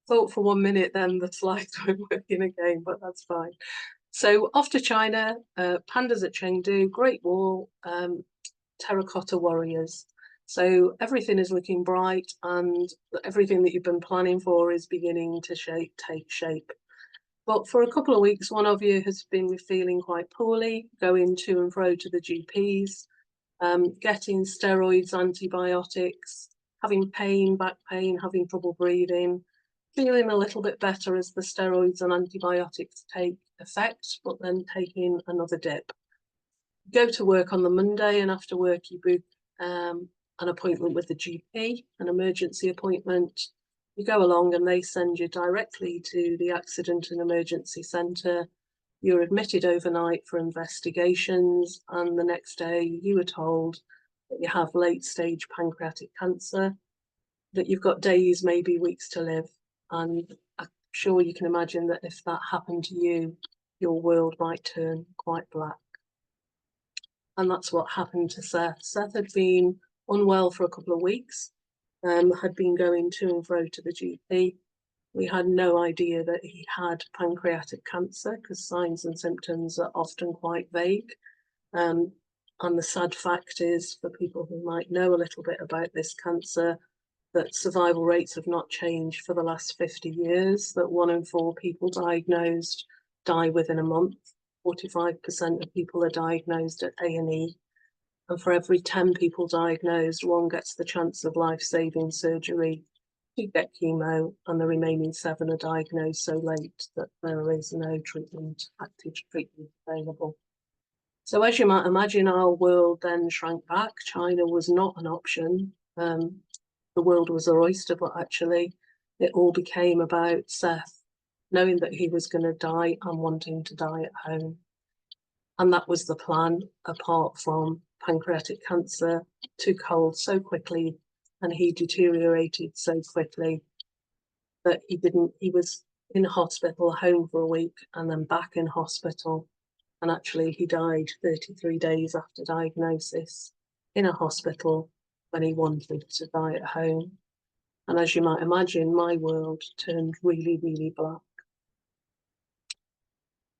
Thought for 1 minute then the slides weren't working again, but that's fine. So off to China, pandas at Chengdu, Great Wall, terracotta warriors. So everything is looking bright and everything that you've been planning for is beginning to take shape. But for a couple of weeks, one of you has been feeling quite poorly, going to and fro to the GPs, getting steroids, antibiotics, having pain, back pain, having trouble breathing, feeling a little bit better as the steroids and antibiotics take effect, but then taking another dip. Go to work on the Monday, and after work you book an appointment with the GP, an emergency appointment. You go along and they send you directly to the accident and emergency centre. You're admitted overnight for investigations, and the next day you were told that you have late stage pancreatic cancer, that you've got days, maybe weeks to live. And I'm sure you can imagine that if that happened to you, your world might turn quite black. And that's what happened to Seth. Seth had been unwell for a couple of weeks, had been going to and fro to the GP. We had no idea that he had pancreatic cancer because signs and symptoms are often quite vague. And the sad fact is, for people who might know a little bit about this cancer, that survival rates have not changed for the last 50 years, that 1 in 4 people diagnosed die within a month. 45% of people are diagnosed at A&E. And for every 10 people diagnosed, 1 gets the chance of life-saving surgery to get chemo, and the remaining 7 are diagnosed so late that there is no active treatment available. So as you might imagine, our world then shrank back. China was not an option. The world was our oyster, but actually it all became about Seth knowing that he was going to die and wanting to die at home. And that was the plan, apart from pancreatic cancer took hold so quickly and he deteriorated so quickly that he was in hospital, home for a week, and then back in hospital. And actually he died 33 days after diagnosis in a hospital when he wanted to die at home. And as you might imagine, my world turned really, really black.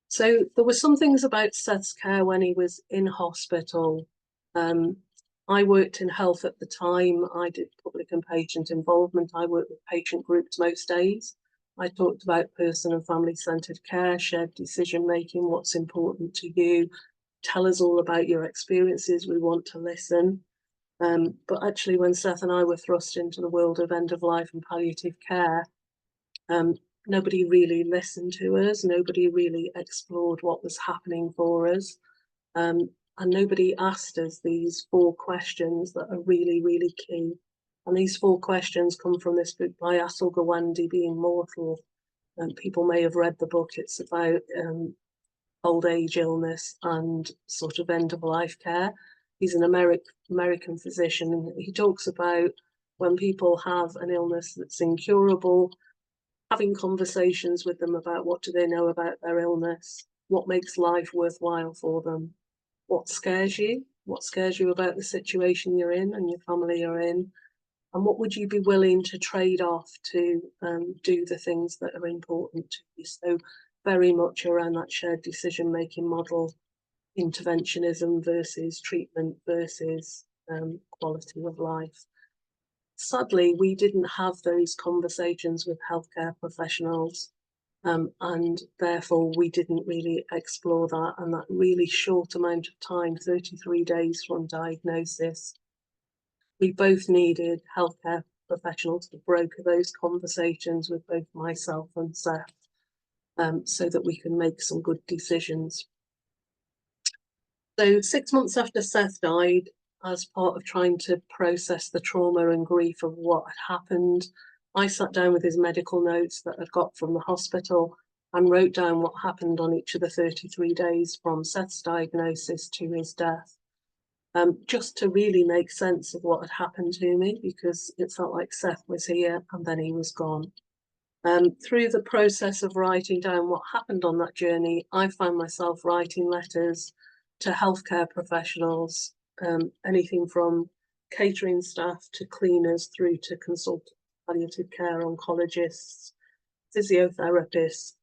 So there were some things about Seth's care when he was in hospital. I worked in health at the time. I did public and patient involvement. I worked with patient groups most days. I talked about person and family-centred care, shared decision-making, what's important to you. Tell us all about your experiences. We want to listen. But actually, when Seth and I were thrust into the world of end-of-life and palliative care, nobody really listened to us. Nobody really explored what was happening for us. And nobody asked us these 4 questions that are really, really key. And these 4 questions come from this book by Atul Gawande, Being Mortal. People may have read the book. It's about old age, illness, and sort of end-of-life care. He's an American physician, and he talks about when people have an illness that's incurable, having conversations with them about what do they know about their illness, what makes life worthwhile for them, what scares you about the situation you're in and your family are in, and what would you be willing to trade off to do the things that are important to you. So very much around that shared decision-making model, interventionism versus treatment versus quality of life. Sadly, we didn't have those conversations with healthcare professionals, and therefore we didn't really explore that. And that really short amount of time, 33 days from diagnosis, we both needed healthcare professionals to broker those conversations with both myself and Seth, so that we can make some good decisions. So 6 months after Seth died, as part of trying to process the trauma and grief of what had happened, I sat down with his medical notes that I'd got from the hospital and wrote down what happened on each of the 33 days from Seth's diagnosis to his death, just to really make sense of what had happened to me, because it felt like Seth was here and then he was gone. Through the process of writing down what happened on that journey, I found myself writing letters to healthcare professionals, anything from catering staff to cleaners through to consultant palliative care oncologists, physiotherapists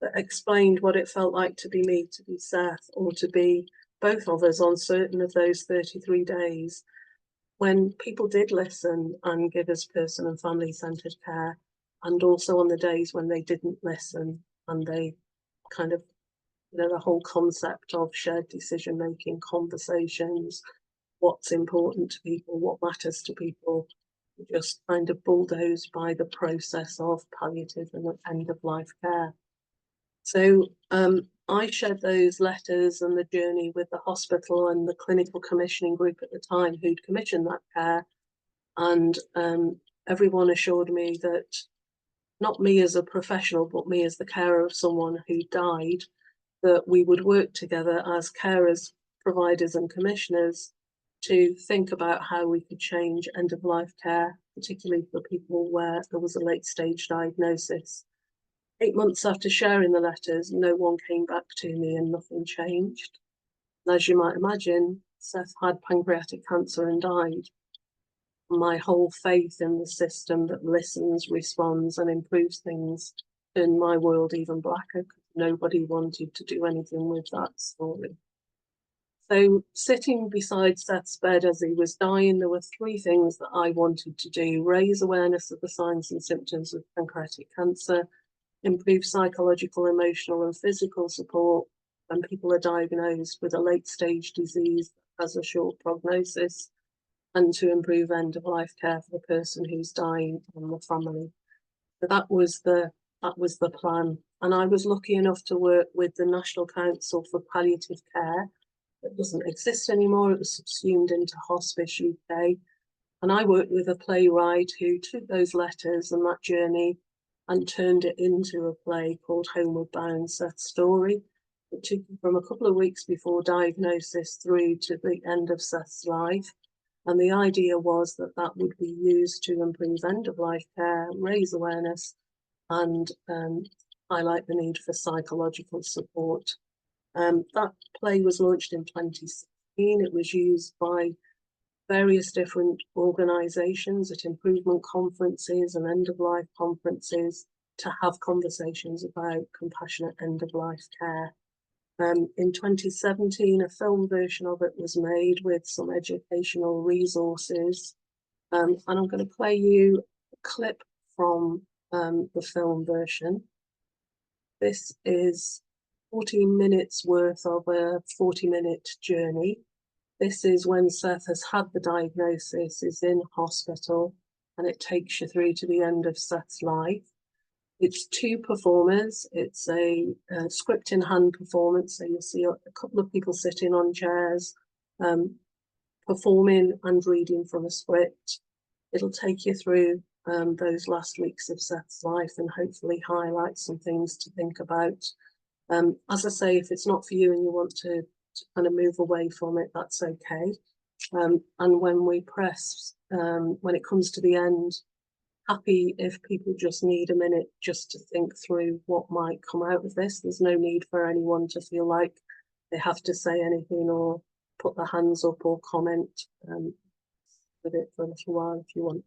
that explained what it felt like to be me, to be Seth, or to be both of us on certain of those 33 days, when people did listen and give us person and family centred care, and also on the days when they didn't listen and they kind of, the whole concept of shared decision making, conversations, what's important to people, what matters to people, just kind of bulldozed by the process of palliative and end of life care. So I shared those letters and the journey with the hospital and the clinical commissioning group at the time who'd commissioned that care. And everyone assured me that, not me as a professional, but me as the carer of someone who died, that we would work together as carers, providers and commissioners to think about how we could change end-of-life care, particularly for people where there was a late-stage diagnosis. 8 months after sharing the letters, no one came back to me and nothing changed. And as you might imagine, Seth had pancreatic cancer and died. My whole faith in the system that listens, responds and improves things turned my world even blacker, because nobody wanted to do anything with that story. So sitting beside Seth's bed as he was dying, there were 3 things that I wanted to do: raise awareness of the signs and symptoms of pancreatic cancer, improve psychological, emotional and physical support when people are diagnosed with a late stage disease that has a short prognosis, and to improve end-of-life care for the person who's dying and the family. So that was the plan. And I was lucky enough to work with the National Council for Palliative Care. It doesn't exist anymore. It was subsumed into Hospice UK. And I worked with a playwright who took those letters and that journey and turned it into a play called Homeward Bound, Seth's Story. It took from a couple of weeks before diagnosis through to the end of Seth's life. And the idea was that that would be used to improve end-of-life care, raise awareness, and highlight the need for psychological support. That play was launched in 2016. It was used by various different organisations at improvement conferences and end-of-life conferences to have conversations about compassionate end-of-life care. In 2017, a film version of it was made with some educational resources. And I'm going to play you a clip from the film version. This is 14 minutes worth of a 40-minute journey. This is when Seth has had the diagnosis, is in hospital, and it takes you through to the end of Seth's life. It's 2 performers. It's a script in hand performance. So you'll see a couple of people sitting on chairs, performing and reading from a script. It'll take you through those last weeks of Seth's life and hopefully highlight some things to think about. As I say, if it's not for you and you want to kind of move away from it, that's okay. And when we press, when it comes to the end, happy if people just need a minute just to think through what might come out of this. There's no need for anyone to feel like they have to say anything or put their hands up or comment with it for a little while if you want.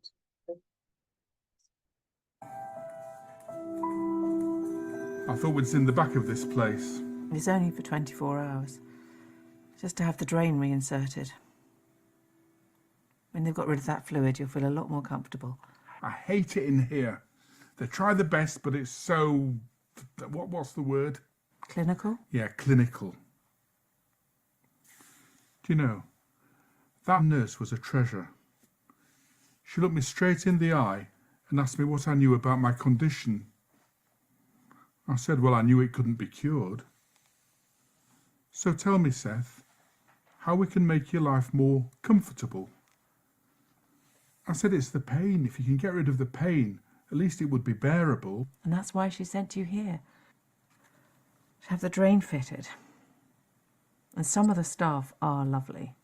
I thought we'd seen the back of this place. It's only for 24 hours. Just to have the drain reinserted. When they've got rid of that fluid, you'll feel a lot more comfortable. I hate it in here. They try the best, but it's so... What's the word? Clinical? Yeah, clinical. Do you know, that nurse was a treasure. She looked me straight in the eye and asked me what I knew about my condition. I said, well, I knew it couldn't be cured. So tell me, Seth, how we can make your life more comfortable. I said, it's the pain. If you can get rid of the pain, at least it would be bearable. And that's why she sent you here. To have the drain fitted. And some of the staff are lovely.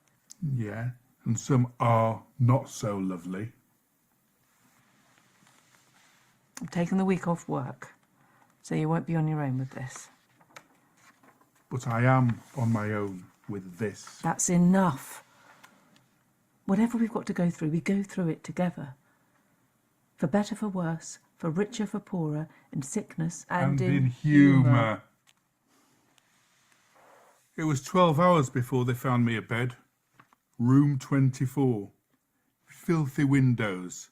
Yeah, and some are not so lovely. I'm taking the week off work, so you won't be on your own with this. But I am on my own with this. That's enough. Whatever we've got to go through, we go through it together. For better, for worse, for richer, for poorer, in sickness and in humour. It was 12 hours before they found me a bed. Room 24. Filthy windows.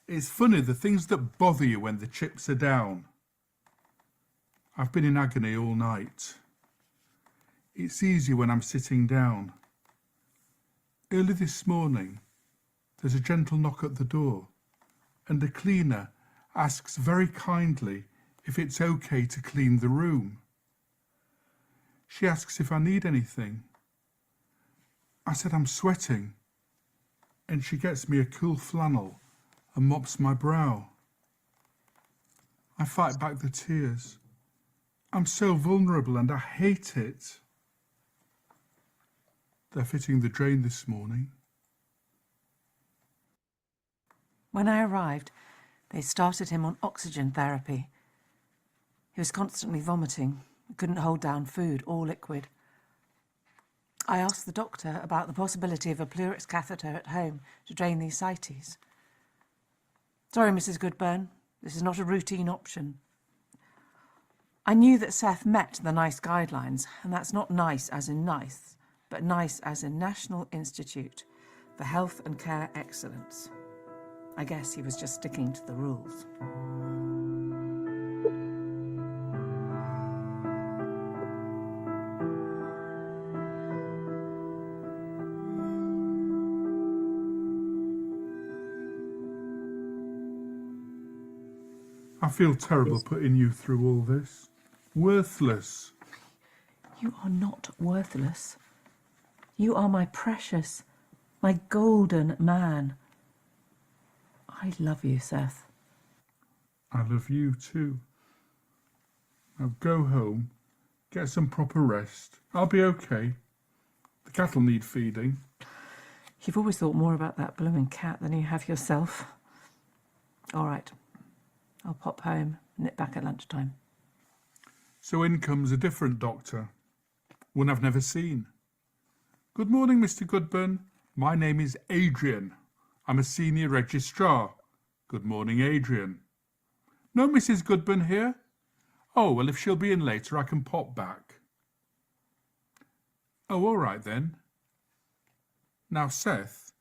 It's funny the things that bother you when the chips are down. I've been in agony all night. It's easy when I'm sitting down. Early this morning, there's a gentle knock at the door, and a cleaner asks very kindly if it's okay to clean the room. She asks if I need anything. I said I'm sweating, and she gets me a cool flannel and mops my brow. I fight back the tears. I'm so vulnerable and I hate it. They're fitting the drain this morning. When I arrived, they started him on oxygen therapy. He was constantly vomiting, couldn't hold down food or liquid. I asked the doctor about the possibility of a Pleurix catheter at home to drain the ascites. Sorry, Mrs. Goodburn, this is not a routine option. I knew that Seth met the NICE guidelines, and that's not nice as in nice, but NICE as in National Institute for Health and Care Excellence. I guess he was just sticking to the rules. I feel terrible putting you through all this. Worthless. You are not worthless. You are my precious, my golden man. I love you, Seth. I love you too. Now go home, get some proper rest. I'll be okay. The cattle need feeding. You've always thought more about that blooming cat than you have yourself. All right, I'll pop home and nip back at lunchtime. So in comes a different doctor, one I've never seen. Good morning, Mr. Goodburn. My name is Adrian. I'm a senior registrar. Good morning, Adrian. No Mrs. Goodburn here? Oh, well, if she'll be in later, I can pop back. Oh, all right then. Now, Seth,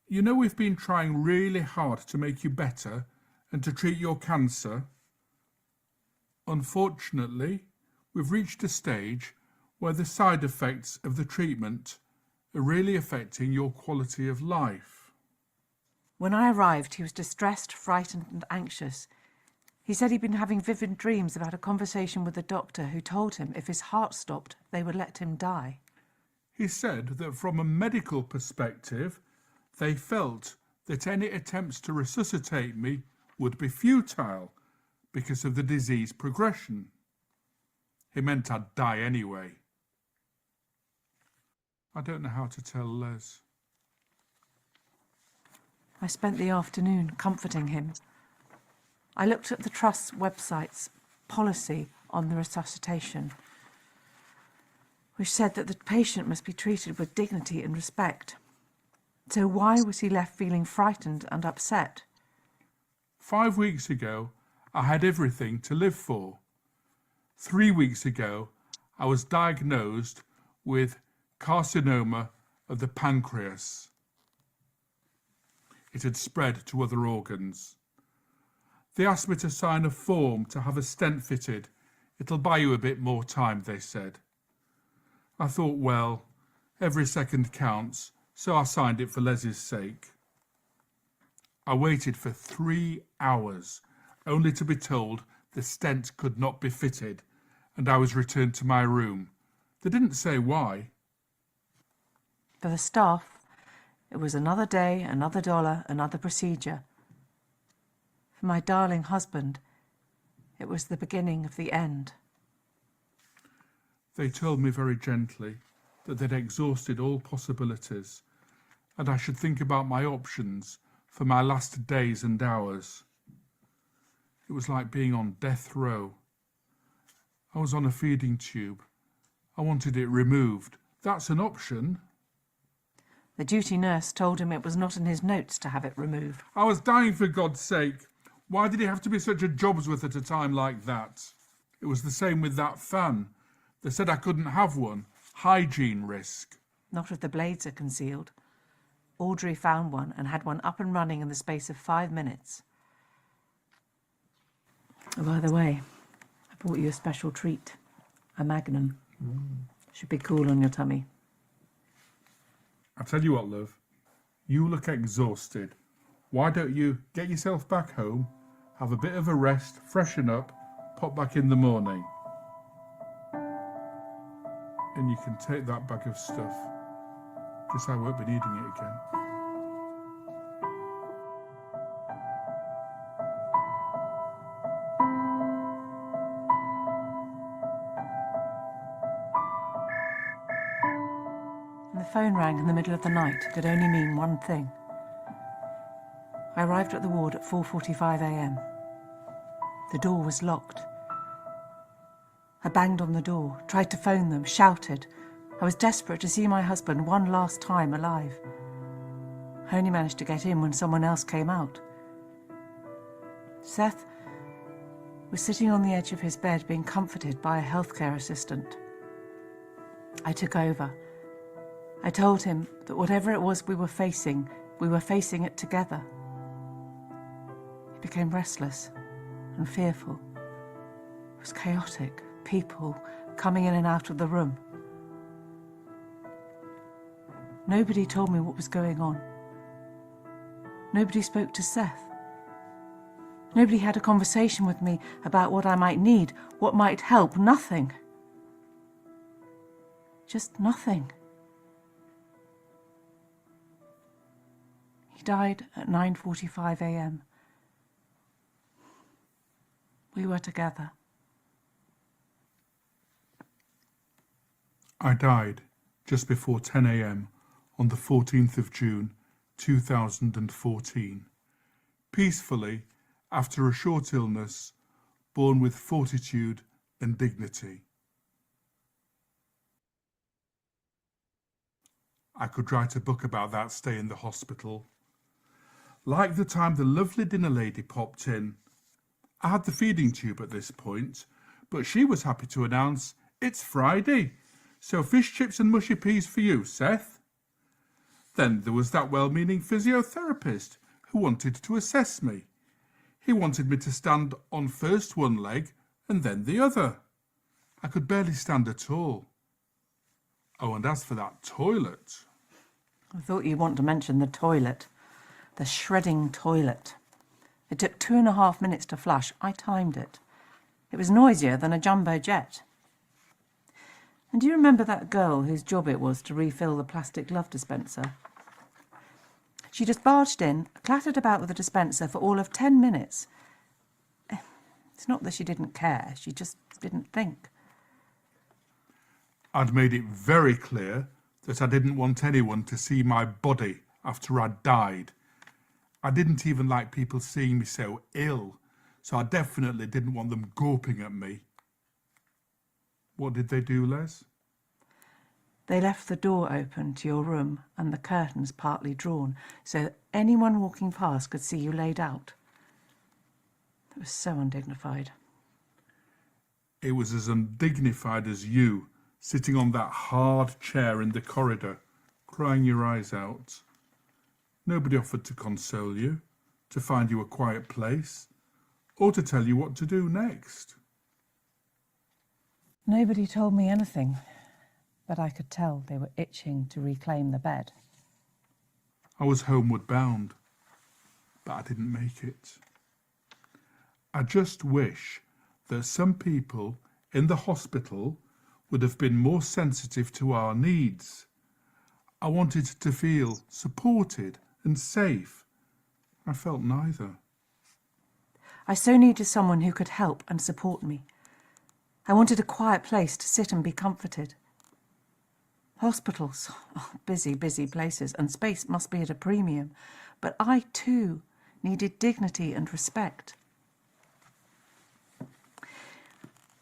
you know we've been trying really hard to make you better and to treat your cancer. Unfortunately, we've reached a stage where the side effects of the treatment are really affecting your quality of life. When I arrived, he was distressed, frightened and anxious. He said he'd been having vivid dreams about a conversation with the doctor who told him if his heart stopped, they would let him die. He said that from a medical perspective, they felt that any attempts to resuscitate me would be futile because of the disease progression. He meant I'd die anyway. I don't know how to tell Les. I spent the afternoon comforting him. I looked at the Trust's website's policy on the resuscitation, which said that the patient must be treated with dignity and respect. So why was he left feeling frightened and upset? 5 weeks ago, I had everything to live for. 3 weeks ago, I was diagnosed with carcinoma of the pancreas. It had spread to other organs. They asked me to sign a form to have a stent fitted. It'll buy you a bit more time, they said. I thought, well, every second counts, so I signed it for Leslie's sake. I waited for 3 hours, only to be told the stent could not be fitted, and I was returned to my room. They didn't say why. For the staff, it was another day, another dollar, another procedure. For my darling husband, it was the beginning of the end. They told me very gently that they'd exhausted all possibilities, and I should think about my options for my last days and hours. It was like being on death row. I was on a feeding tube. I wanted it removed. That's an option. The duty nurse told him it was not in his notes to have it removed. I was dying, for God's sake. Why did he have to be such a jobsworth at a time like that? It was the same with that fan. They said I couldn't have one. Hygiene risk. Not if the blades are concealed. Audrey found one and had one up and running in the space of 5 minutes. Oh, by the way, I brought you a special treat. A Magnum. Should be cool on your tummy. I tell you what, love. You look exhausted. Why don't you get yourself back home, have a bit of a rest, freshen up, pop back in the morning. And you can take that bag of stuff. Guess I won't be needing it again. And the phone rang in the middle of the night could only mean one thing. I arrived at the ward at 4:45 a.m. The door was locked. I banged on the door, tried to phone them, shouted. I was desperate to see my husband one last time alive. I only managed to get in when someone else came out. Seth was sitting on the edge of his bed being comforted by a healthcare assistant. I took over. I told him that whatever it was we were facing it together. He became restless and fearful. It was chaotic, people coming in and out of the room. Nobody told me what was going on. Nobody spoke to Seth. Nobody had a conversation with me about what I might need, what might help. Nothing. Just nothing. He died at 9:45 a.m. We were together. I died just before 10 a.m. on the 14th of June 2014, peacefully after a short illness, born with fortitude and dignity. I could write a book about that stay in the hospital. Like the time the lovely dinner lady popped in. I had the feeding tube at this point, but she was happy to announce, "It's Friday, so fish chips and mushy peas for you, Seth." Then there was that well-meaning physiotherapist who wanted to assess me. He wanted me to stand on first one leg and then the other. I could barely stand at all. Oh, and as for that toilet... I thought you'd want to mention the toilet. The shredding toilet. It took 2.5 minutes to flush. I timed it. It was noisier than a jumbo jet. And do you remember that girl whose job it was to refill the plastic glove dispenser? She just barged in, clattered about with the dispenser for all of 10 minutes. It's not that she didn't care, she just didn't think. I'd made it very clear that I didn't want anyone to see my body after I'd died. I didn't even like people seeing me so ill, so I definitely didn't want them gawping at me. What did they do, Les? They left the door open to your room and the curtains partly drawn, so that anyone walking past could see you laid out. It was so undignified. It was as undignified as you, sitting on that hard chair in the corridor, crying your eyes out. Nobody offered to console you, to find you a quiet place, or to tell you what to do next. Nobody told me anything, but I could tell they were itching to reclaim the bed. I was homeward bound, but I didn't make it. I just wish that some people in the hospital would have been more sensitive to our needs. I wanted to feel supported and safe. I felt neither. I so needed someone who could help and support me. I wanted a quiet place to sit and be comforted. Hospitals, busy, busy places, and space must be at a premium. But I, too, needed dignity and respect.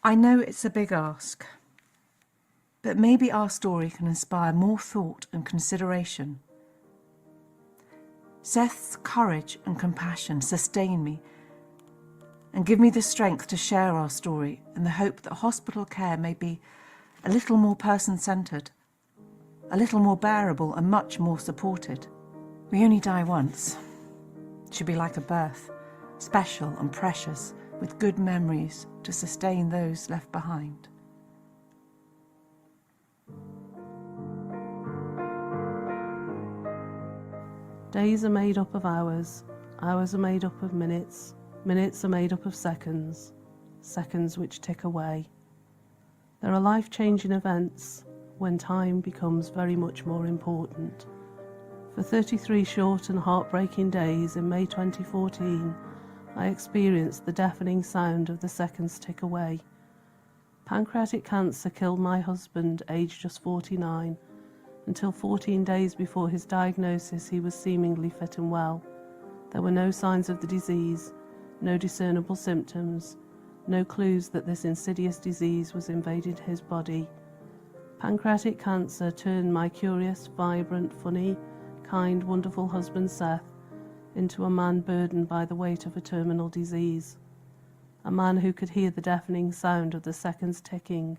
I know it's a big ask, but maybe our story can inspire more thought and consideration. Seth's courage and compassion sustained me and give me the strength to share our story in the hope that hospital care may be a little more person-centred, a little more bearable and much more supported. We only die once. It should be like a birth, special and precious, with good memories to sustain those left behind. Days are made up of hours, hours are made up of minutes, minutes are made up of seconds, seconds which tick away. There are life-changing events when time becomes very much more important. For 33 short and heartbreaking days in May 2014, I experienced the deafening sound of the seconds tick away. Pancreatic cancer killed my husband, aged just 49. Until 14 days before his diagnosis, he was seemingly fit and well. There were no signs of the disease, no discernible symptoms, no clues that this insidious disease was invading his body. Pancreatic cancer turned my curious, vibrant, funny, kind, wonderful husband Seth into a man burdened by the weight of a terminal disease. A man who could hear the deafening sound of the seconds ticking,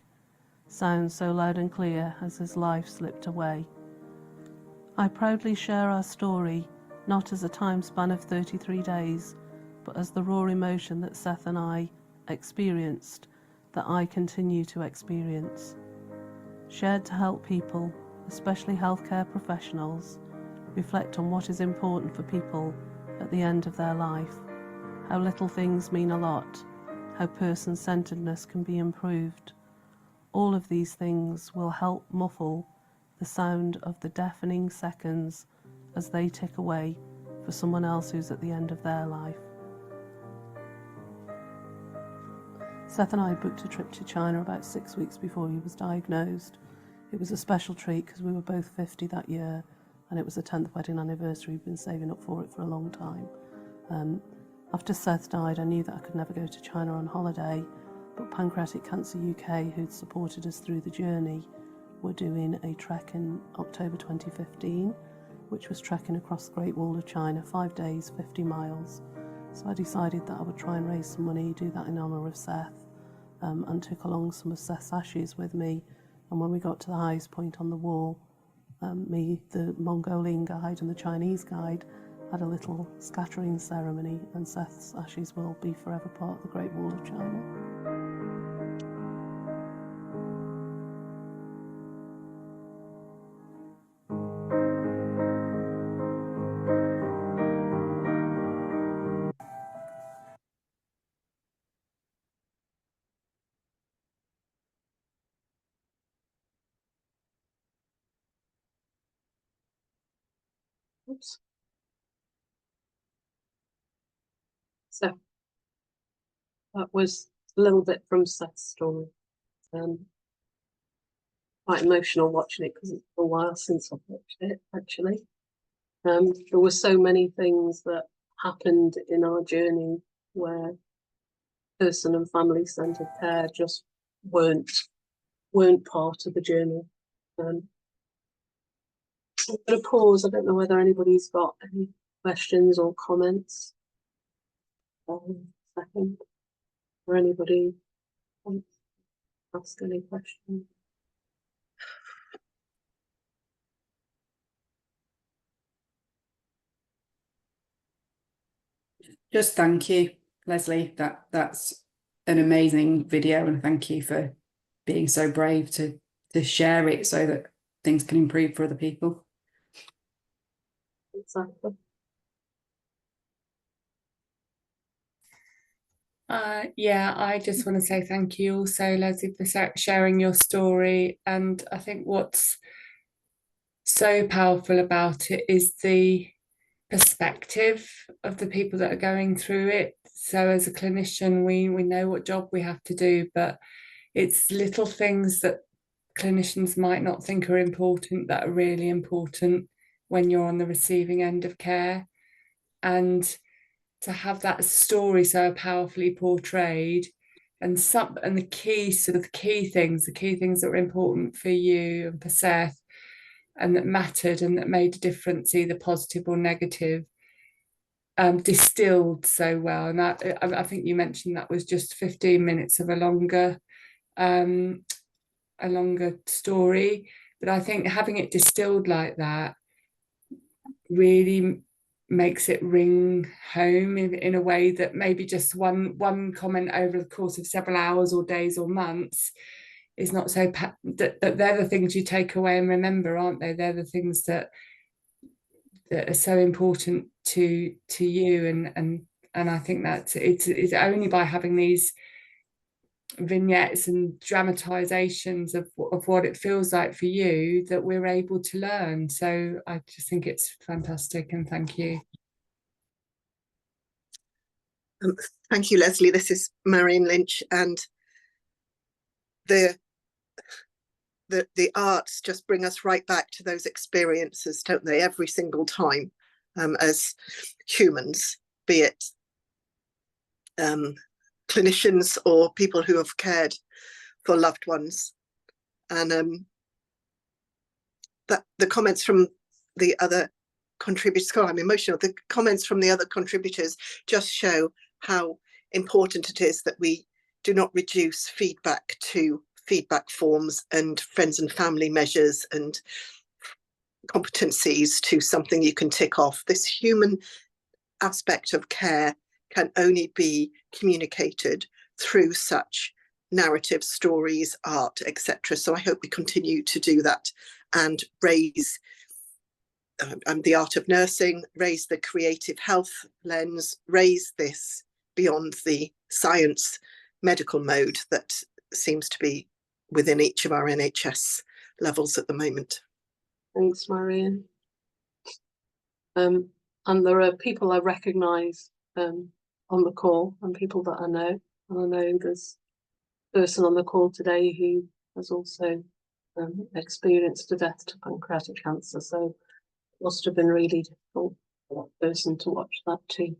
sound so loud and clear as his life slipped away. I proudly share our story, not as a time span of 33 days, but as the raw emotion that Seth and I experienced, that I continue to experience. Shared to help people, especially healthcare professionals, reflect on what is important for people at the end of their life, how little things mean a lot, how person-centeredness can be improved. All of these things will help muffle the sound of the deafening seconds as they tick away for someone else who's at the end of their life. Seth and I booked a trip to China about 6 weeks before he was diagnosed. It was a special treat because we were both 50 that year, and it was the 10th wedding anniversary. We'd been saving up for it for a long time. After Seth died, I knew that I could never go to China on holiday, but Pancreatic Cancer UK, who'd supported us through the journey, were doing a trek in October 2015, which was trekking across the Great Wall of China, 5 days, 50 miles. So I decided that I would try and raise some money, do that in honour of Seth, and took along some of Seth's ashes with me. And when we got to the highest point on the wall, me, the Mongolian guide and the Chinese guide had a little scattering ceremony, and Seth's ashes will be forever part of the Great Wall of China. Oops. So that was a little bit from Seth's story. Quite emotional watching it because it's been a while since I've watched it, actually. There were so many things that happened in our journey where person and family centred care just weren't part of the journey. I'm going to pause. I don't know whether anybody's got any questions or comments. Second, or anybody wants to ask any questions? Just thank you, Lesley. That's an amazing video, and thank you for being so brave to share it so that things can improve for other people. Exactly. Yeah, I just want to say thank you also, Lesley, for sharing your story. And I think what's so powerful about it is the perspective of the people that are going through it. So as a clinician, we know what job we have to do, but it's little things that clinicians might not think are important that are really important when you're on the receiving end of care. And to have that story so powerfully portrayed, and the key things that were important for you and for Seth, and that mattered and that made a difference, either positive or negative, distilled so well. And I think you mentioned that was just 15 minutes of a longer story, but I think having it distilled like that really makes it ring home in a way that maybe just one comment over the course of several hours or days or months is not so that they're the things you take away and remember, aren't they? They're the things that are so important to you, and I think that it's only by having these vignettes and dramatizations of what it feels like for you that we're able to learn. So I just think it's fantastic, and thank you. Thank you, Lesley. This is Marion Lynch, and the arts just bring us right back to those experiences, don't they, every single time, as humans, be it clinicians or people who have cared for loved ones. And that the comments from the other contributors, I'm emotional, the comments from the other contributors just show how important it is that we do not reduce feedback to feedback forms and friends and family measures and competencies to something you can tick off. This human aspect of care can only be communicated through such narrative stories, art, etc. So I hope we continue to do that and raise the art of nursing, raise the creative health lens, raise this beyond the science medical mode that seems to be within each of our NHS levels at the moment. Thanks, Marion. And there are people I recognise on the call and people that I know. And I know there's a person on the call today who has also experienced a death to pancreatic cancer. So it must have been really difficult for that person to watch that too.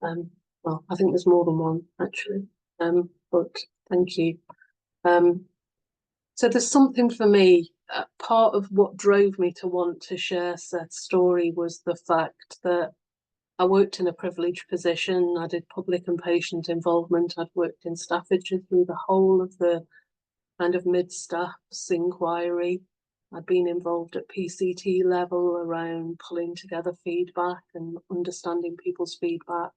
Well, I think there's more than one actually. But thank you. So there's something for me. Part of what drove me to want to share Seth's story was the fact that I worked in a privileged position. I did public and patient involvement. I'd worked in Staffordshire through the whole of the kind of mid-staffs inquiry. I'd been involved at PCT level around pulling together feedback and understanding people's feedback.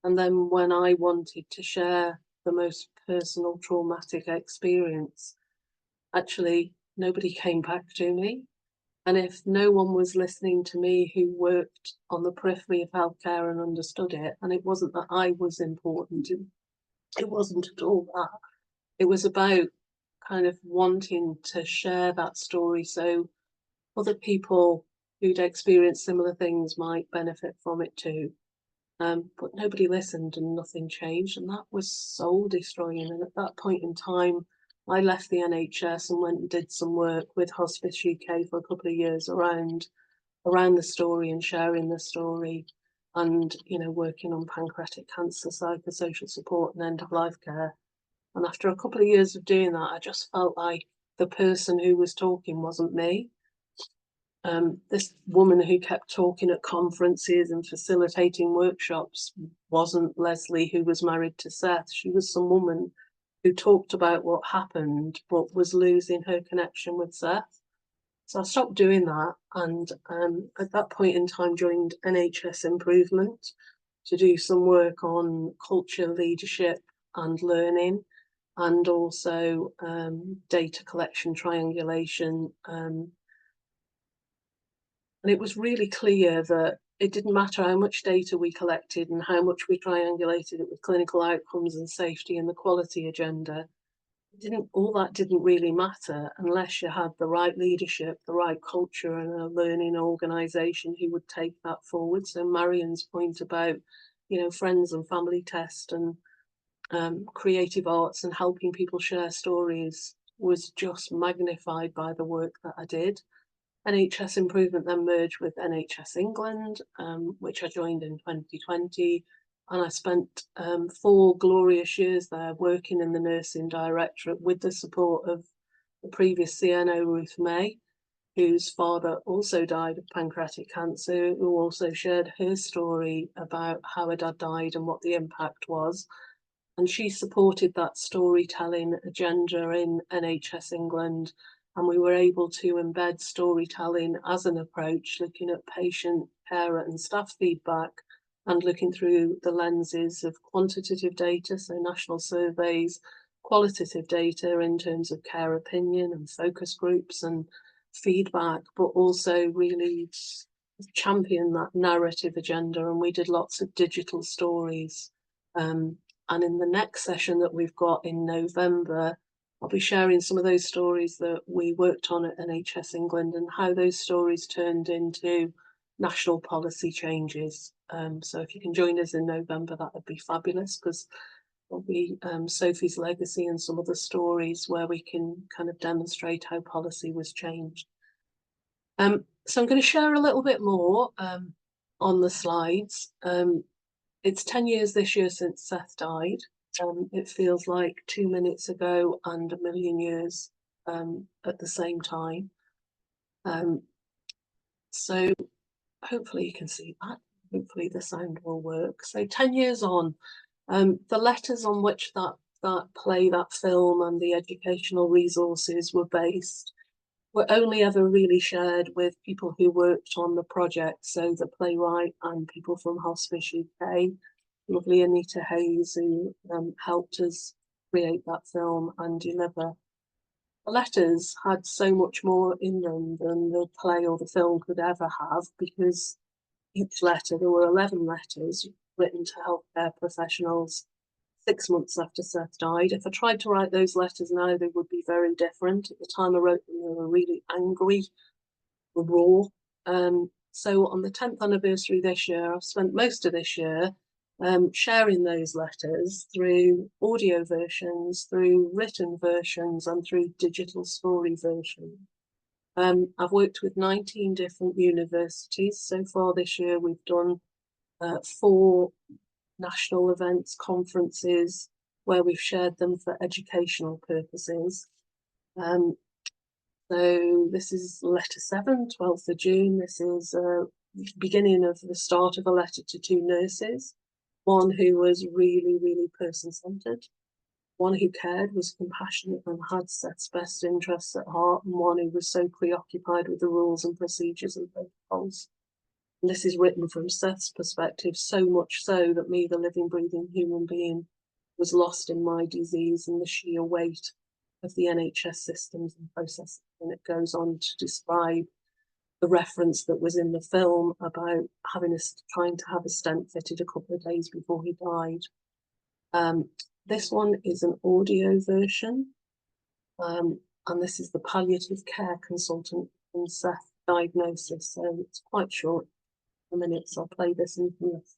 And then when I wanted to share the most personal traumatic experience, actually nobody came back to me. And if no one was listening to me who worked on the periphery of healthcare and understood it, and it wasn't that I was important, it wasn't at all that. It was about kind of wanting to share that story so other people who'd experienced similar things might benefit from it too. But nobody listened and nothing changed, and that was soul destroying. And at that point in time, I left the NHS and went and did some work with Hospice UK for a couple of years around the story and sharing the story, and working on pancreatic cancer, psychosocial support and end-of-life care. And after a couple of years of doing that, I just felt like the person who was talking wasn't me. This woman who kept talking at conferences and facilitating workshops wasn't Lesley, who was married to Seth. She was some woman who talked about what happened, but was losing her connection with Seth. So I stopped doing that, and at that point in time joined NHS Improvement to do some work on culture, leadership and learning, and also data collection, triangulation. And it was really clear that it didn't matter how much data we collected and how much we triangulated it with clinical outcomes and safety and the quality agenda. All that didn't really matter unless you had the right leadership, the right culture and a learning organisation who would take that forward. So Marion's point about, friends and family test and creative arts and helping people share stories was just magnified by the work that I did. NHS Improvement then merged with NHS England, which I joined in 2020. And I spent 4 glorious years there working in the nursing directorate with the support of the previous CNO, Ruth May. whose father also died of pancreatic cancer, who also shared her story about how her dad died and what the impact was. And she supported that storytelling agenda in NHS England. And we were able to embed storytelling as an approach, looking at patient, carer and staff feedback, and looking through the lenses of quantitative data, so national surveys, qualitative data in terms of care opinion and focus groups and feedback, but also really champion that narrative agenda. And we did lots of digital stories. And in the next session that we've got in November, I'll be sharing some of those stories that we worked on at NHS England and how those stories turned into national policy changes. So if you can join us in November, that would be fabulous, because there'll be Sophie's legacy and some of the stories where we can kind of demonstrate how policy was changed. So I'm going to share a little bit more on the slides. It's 10 years this year since Seth died. It feels like 2 minutes ago and 1,000,000 years at the same time. So hopefully you can see that. Hopefully the sound will work. So 10 years on, the letters on which that play, that film and the educational resources were based were only ever really shared with people who worked on the project. So the playwright and people from Hospice UK, lovely Anita Hayes, who helped us create that film and deliver. The letters had so much more in them than the play or the film could ever have, because each letter, there were 11 letters written to healthcare professionals 6 months after Seth died. If I tried to write those letters now, they would be very different. At the time I wrote them, they were really angry, raw. So on the 10th anniversary this year, I've spent most of this year sharing those letters through audio versions, through written versions, and through digital story versions. I've worked with 19 different universities. So far this year, we've done 4 national events, conferences, where we've shared them for educational purposes. So this is letter 7, 12th of June. This is beginning of the start of a letter to 2 nurses. One who was really, really person-centred. One who cared, was compassionate and had Seth's best interests at heart, and one who was so preoccupied with the rules and procedures and protocols. And this is written from Seth's perspective, so much so that me, the living, breathing human being, was lost in my disease and the sheer weight of the NHS systems and processes. And it goes on to describe the reference that was in the film about trying to have a stent fitted a couple of days before he died. This one is an audio version, and this is the palliative care consultant in Seth's diagnosis, so it's quite short. A minute, so I'll play this in this.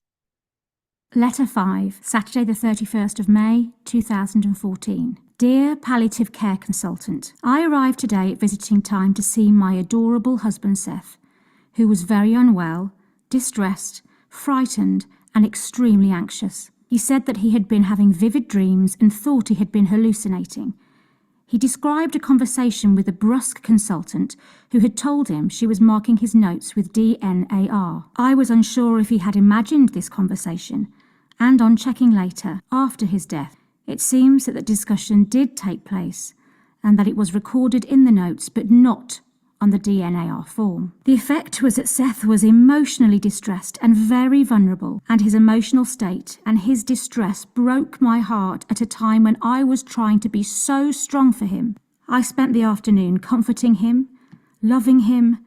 Letter 5, Saturday the 31st of May, 2014. Dear Palliative Care Consultant, I arrived today at visiting time to see my adorable husband Seth, who was very unwell, distressed, frightened and extremely anxious. He said that he had been having vivid dreams and thought he had been hallucinating. He described a conversation with a brusque consultant who had told him she was marking his notes with DNAR. I was unsure if he had imagined this conversation, and on checking later, after his death, it seems that the discussion did take place and that it was recorded in the notes but not on the DNAR form. The effect was that Seth was emotionally distressed and very vulnerable, and his emotional state and his distress broke my heart at a time when I was trying to be so strong for him. I spent the afternoon comforting him, loving him,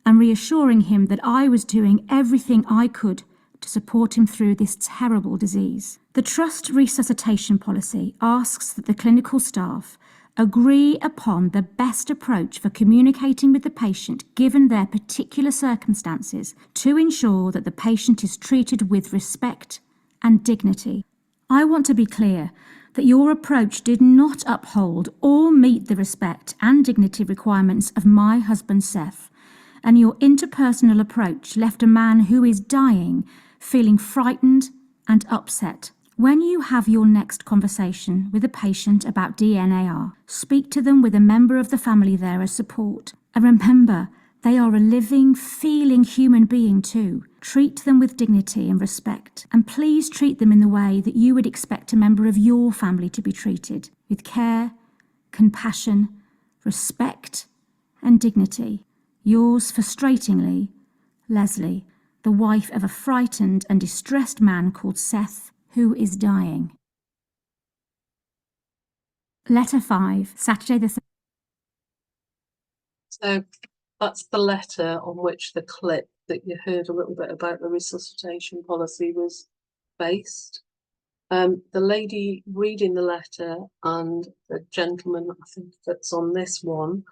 and reassuring him that I was doing everything I could to support him through this terrible disease. The Trust Resuscitation Policy asks that the clinical staff agree upon the best approach for communicating with the patient given their particular circumstances to ensure that the patient is treated with respect and dignity. I want to be clear that your approach did not uphold or meet the respect and dignity requirements of my husband Seth, and your interpersonal approach left a man who is dying feeling frightened and upset. When you have your next conversation with a patient about DNAR, speak to them with a member of the family there as support. And remember, they are a living, feeling human being too. Treat them with dignity and respect. And please treat them in the way that you would expect a member of your family to be treated, with care, compassion, respect, and dignity. Yours frustratingly, Lesley, the wife of a frightened and distressed man called Seth, who is dying. Letter 5, Saturday the So that's the letter on which the clip that you heard a little bit about the resuscitation policy was based. The lady reading the letter and the gentleman, I think that's on this one,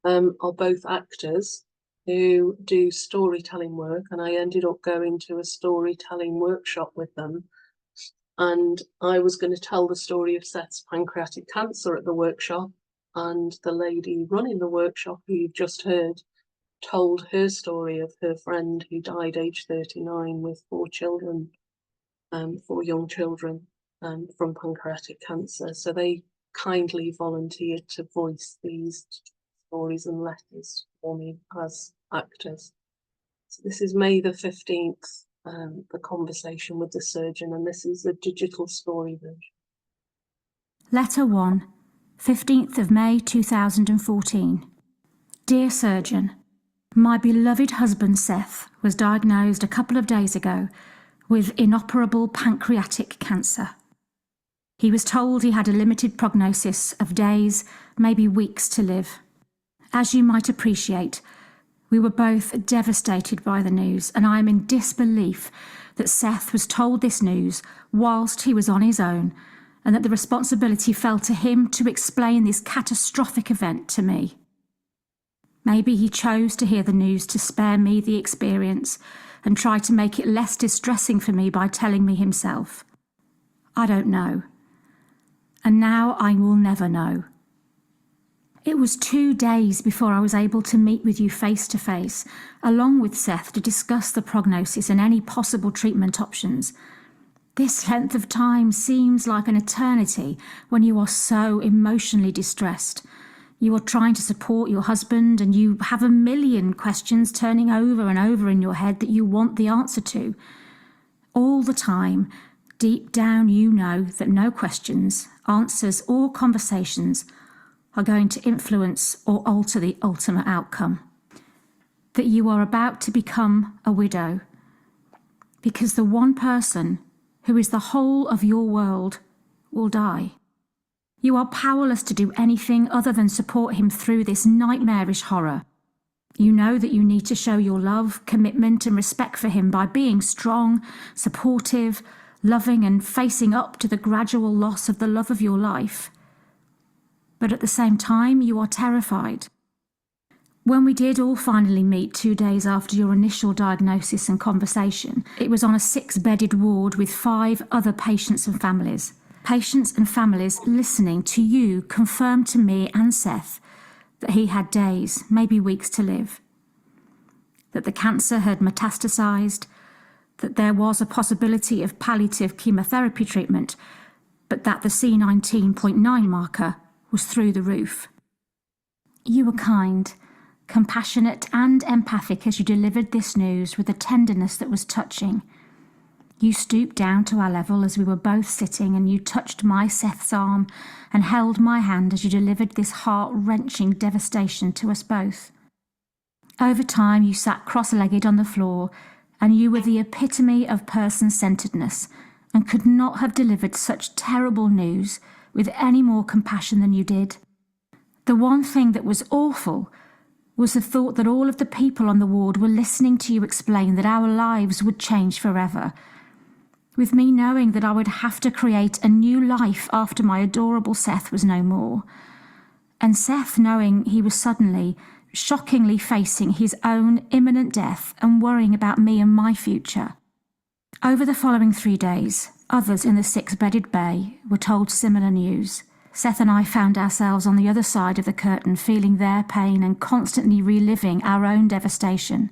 are both actors who do storytelling work, and I ended up going to a storytelling workshop with them. And I was going to tell the story of Seth's pancreatic cancer at the workshop, and the lady running the workshop, who you've just heard, told her story of her friend who died aged 39 with 4 children, 4 young children, from pancreatic cancer. So they kindly volunteered to voice these stories and letters for me as actors. So this is May the 15th, the conversation with the surgeon, and this is the digital story version. Letter 1, 15th of May 2014. Dear Surgeon, my beloved husband Seth was diagnosed a couple of days ago with inoperable pancreatic cancer. He was told he had a limited prognosis of days, maybe weeks to live. As you might appreciate, we were both devastated by the news, and I am in disbelief that Seth was told this news whilst he was on his own, and that the responsibility fell to him to explain this catastrophic event to me. Maybe he chose to hear the news to spare me the experience and try to make it less distressing for me by telling me himself. I don't know. And now I will never know. It was 2 days before I was able to meet with you face to face, along with Seth, to discuss the prognosis and any possible treatment options. This length of time seems like an eternity when you are so emotionally distressed. You are trying to support your husband and you have a million questions turning over and over in your head that you want the answer to. All the time, deep down you know that no questions, answers or conversations are going to influence or alter the ultimate outcome. That you are about to become a widow because the one person who is the whole of your world will die. You are powerless to do anything other than support him through this nightmarish horror. You know that you need to show your love, commitment and respect for him by being strong, supportive, loving and facing up to the gradual loss of the love of your life. But at the same time, you are terrified. When we did all finally meet 2 days after your initial diagnosis and conversation, it was on a 6-bedded ward with 5 other patients and families. Patients and families listening to you confirmed to me and Seth that he had days, maybe weeks to live. That the cancer had metastasized, that there was a possibility of palliative chemotherapy treatment, but that the C19.9 marker was through the roof. You were kind, compassionate and empathic as you delivered this news with a tenderness that was touching. You stooped down to our level as we were both sitting, and you touched my Seth's arm and held my hand as you delivered this heart-wrenching devastation to us both. Over time you sat cross-legged on the floor, and you were the epitome of person-centeredness and could not have delivered such terrible news with any more compassion than you did. The one thing that was awful was the thought that all of the people on the ward were listening to you explain that our lives would change forever, with me knowing that I would have to create a new life after my adorable Seth was no more, and Seth knowing he was suddenly, shockingly facing his own imminent death and worrying about me and my future. Over the following 3 days, others in the 6-bedded bay were told similar news. Seth and I found ourselves on the other side of the curtain, feeling their pain and constantly reliving our own devastation.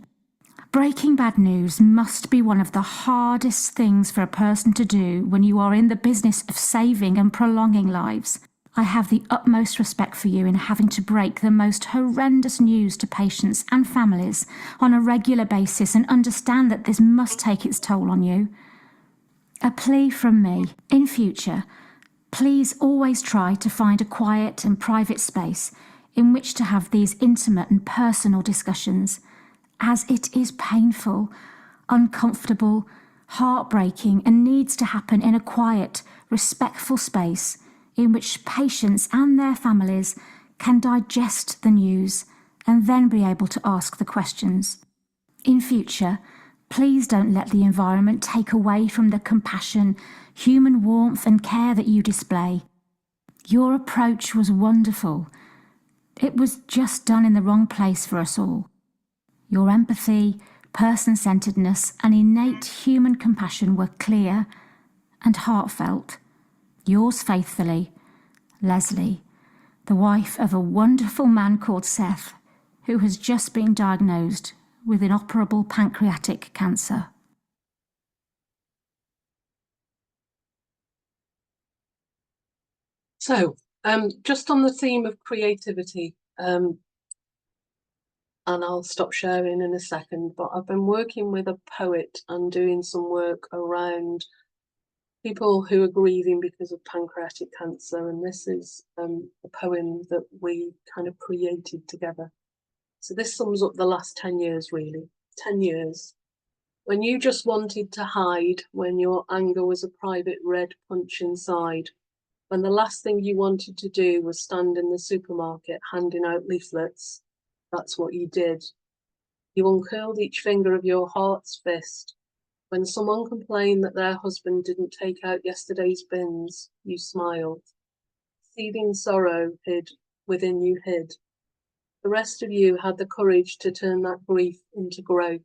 Breaking bad news must be one of the hardest things for a person to do when you are in the business of saving and prolonging lives. I have the utmost respect for you in having to break the most horrendous news to patients and families on a regular basis, and understand that this must take its toll on you. A plea from me: in future, please always try to find a quiet and private space in which to have these intimate and personal discussions, as it is painful, uncomfortable, heartbreaking, and needs to happen in a quiet, respectful space in which patients and their families can digest the news and then be able to ask the questions. In future, please don't let the environment take away from the compassion, human warmth and care that you display. Your approach was wonderful. It was just done in the wrong place for us all. Your empathy, person-centeredness and innate human compassion were clear and heartfelt. Yours faithfully, Lesley, the wife of a wonderful man called Seth, who has just been diagnosed with inoperable pancreatic cancer. So, just on the theme of creativity, and I'll stop sharing in a second, but I've been working with a poet and doing some work around people who are grieving because of pancreatic cancer, and this is a poem that we kind of created together. So this sums up the last 10 years, really. 10 years. When you just wanted to hide, when your anger was a private red punch inside, when the last thing you wanted to do was stand in the supermarket handing out leaflets, that's what you did. You uncurled each finger of your heart's fist. When someone complained that their husband didn't take out yesterday's bins, you smiled. Seething sorrow within you hid. The rest of you had the courage to turn that grief into growth.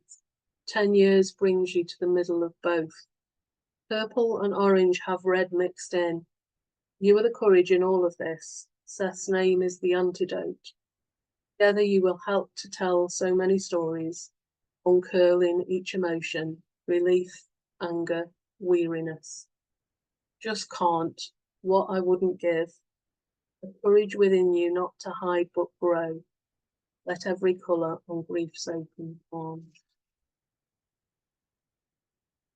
10 years brings you to the middle of both. Purple and orange have red mixed in. You are the courage in all of this. Seth's name is the antidote. Together you will help to tell so many stories, uncurling each emotion, relief, anger, weariness. Just can't, what I wouldn't give. The courage within you not to hide but grow. Let every colour on grief's open palm.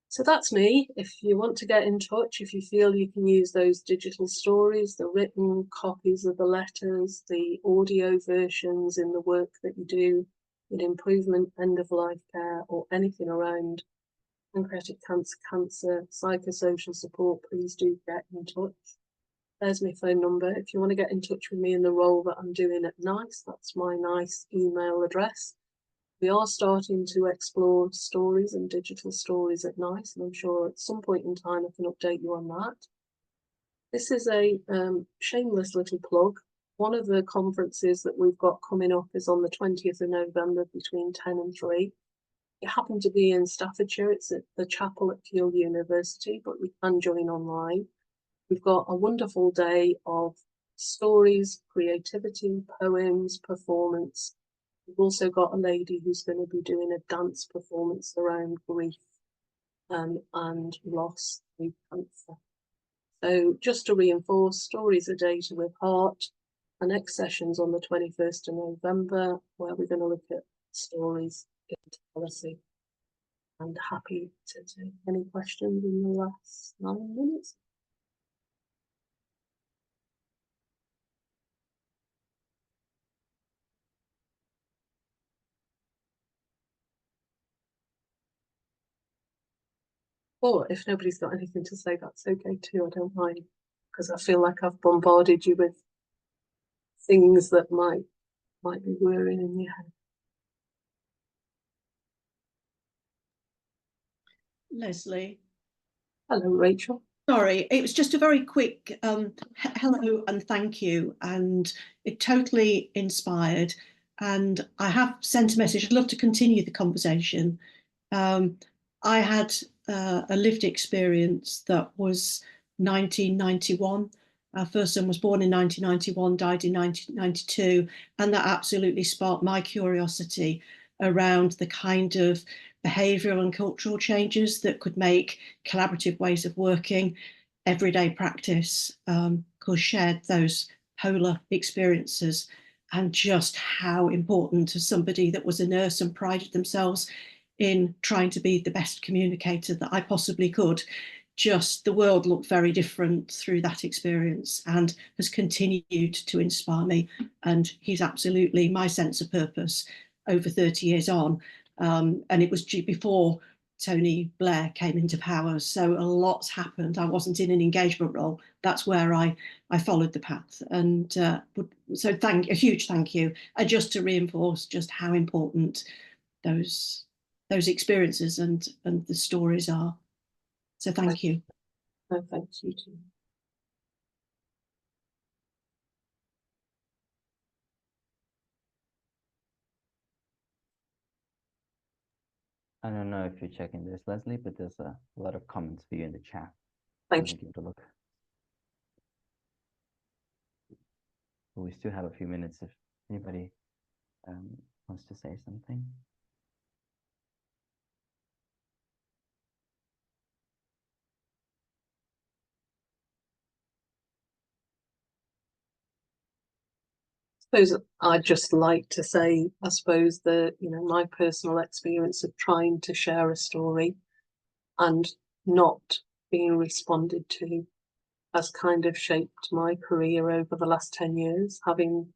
So that's me. If you want to get in touch, if you feel you can use those digital stories, the written copies of the letters, the audio versions in the work that you do in improvement, end-of-life care, or anything around pancreatic cancer, psychosocial support, please do get in touch. There's my phone number. If you want to get in touch with me in the role that I'm doing at NICE, that's my NICE email address. We are starting to explore stories and digital stories at NICE, and I'm sure at some point in time I can update you on that. This is a shameless little plug. One of the conferences that we've got coming up is on the 20th of November between 10 and 3. It happened to be in Staffordshire. It's at the chapel at Keele University, but we can join online. We've got a wonderful day of stories, creativity, poems, performance. We've also got a lady who's going to be doing a dance performance around grief and loss through cancer. So just to reinforce, stories are data with heart. Our next session's on the 21st of November, where we're going to look at stories into policy. And happy to take any questions in the last 9 minutes. Or if nobody's got anything to say, that's okay too, I don't mind. Because I feel like I've bombarded you with things that might be whirring in your head. Lesley. Hello, Rachel. Sorry, it was just a very quick hello and thank you, and it totally inspired. And I have sent a message. I'd love to continue the conversation. I had a lived experience that was 1991. Our first son was born in 1991, died in 1992, and that absolutely sparked my curiosity around the kind of behavioural and cultural changes that could make collaborative ways of working everyday practice, because shared those polar experiences, and just how important, as somebody that was a nurse and prided themselves in trying to be the best communicator that I possibly could, just the world looked very different through that experience and has continued to inspire me. And he's absolutely my sense of purpose over 30 years on. And it was before Tony Blair came into power, so a lot's happened. I wasn't in an engagement role. That's where I followed the path. And so a huge thank you. And just to reinforce just how important those experiences and the stories are. So thank you. No, thanks, you too. I don't know if you're checking this, Lesley, but there's a lot of comments for you in the chat. Thank you. Give it a look. But we still have a few minutes if anybody wants to say something. I suppose I'd just like to say, I suppose that, my personal experience of trying to share a story and not being responded to has kind of shaped my career over the last 10 years, having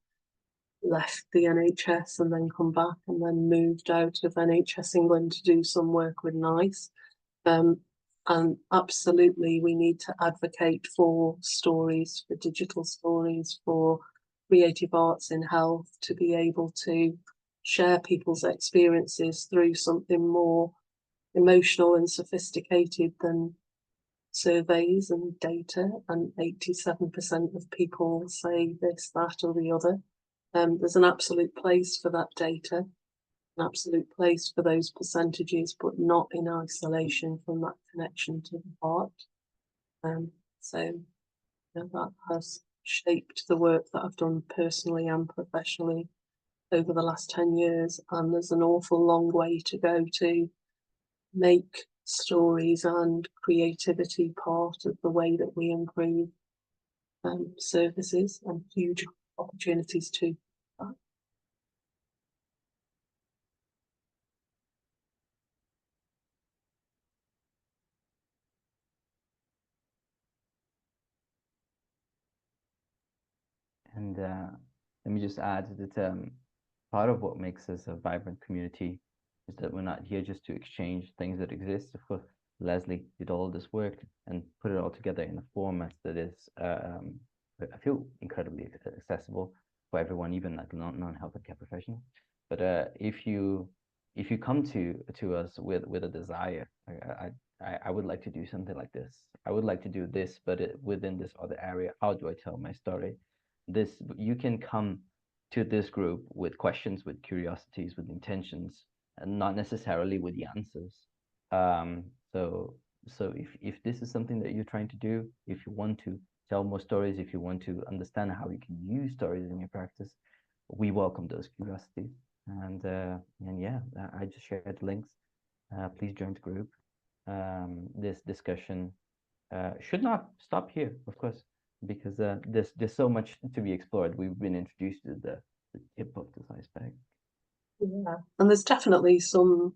left the NHS and then come back and then moved out of NHS England to do some work with NICE. And absolutely, we need to advocate for stories, for digital stories, for creative arts in health, to be able to share people's experiences through something more emotional and sophisticated than surveys and data. And 87% of people say this, that, or the other. There's an absolute place for that data, an absolute place for those percentages, but not in isolation from that connection to the heart. So that has shaped the work that I've done personally and professionally over the last 10 years. And there's an awful long way to go to make stories and creativity part of the way that we improve services, and huge opportunities too. And let me just add that part of what makes us a vibrant community is that we're not here just to exchange things that exist. Of course, Lesley did all this work and put it all together in a format that is, I feel, incredibly accessible for everyone, even like non-healthcare professionals. But if you come to us with a desire, I would like to do something like this. I would like to do this, but within this other area. How do I tell my story? You can come to this group with questions, with curiosities, with intentions, and not necessarily with the answers. So if this is something that you're trying to do, if you want to tell more stories, if you want to understand how you can use stories in your practice, we welcome those curiosities. And yeah, I just shared the links. Please join the group. This discussion should not stop here, of course, because there's so much to be explored. We've been introduced to the tip of this iceberg. Yeah, and there's definitely some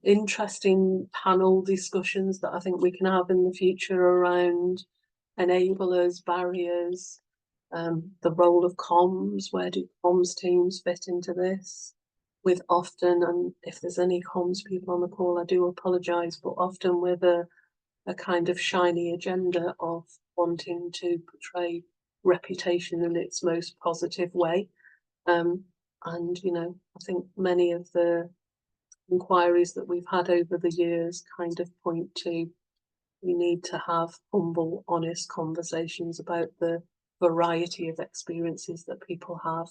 interesting panel discussions that I think we can have in the future around enablers, barriers, the role of comms. Where do comms teams fit into this? With often, and if there's any comms people on the call, I do apologise, but often with a kind of shiny agenda of wanting to portray reputation in its most positive way. And, I think many of the inquiries that we've had over the years kind of point to we need to have humble, honest conversations about the variety of experiences that people have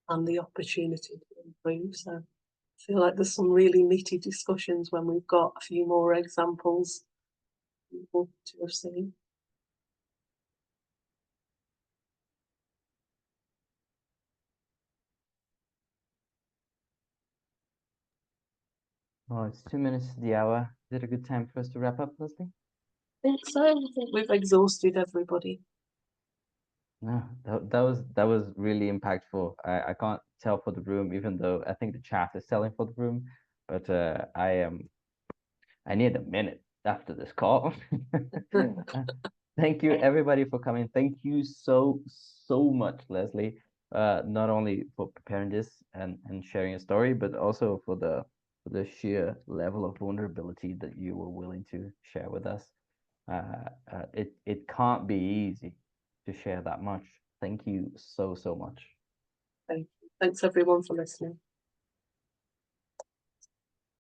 and the opportunity to improve. So I feel like there's some really meaty discussions when we've got a few more examples to have seen. Oh, it's 2 minutes to the hour. Is it a good time for us to wrap up, Lesley? I think so. I think we've exhausted everybody. No, that was really impactful. I can't tell for the room, even though I think the chat is telling for the room, but I need a minute after this call. Thank you everybody for coming. Thank you so much, Lesley. Not only for preparing this and sharing a story, but also for the sheer level of vulnerability that you were willing to share with us. It can't be easy to share that much. Thank you so much. Thanks everyone for listening.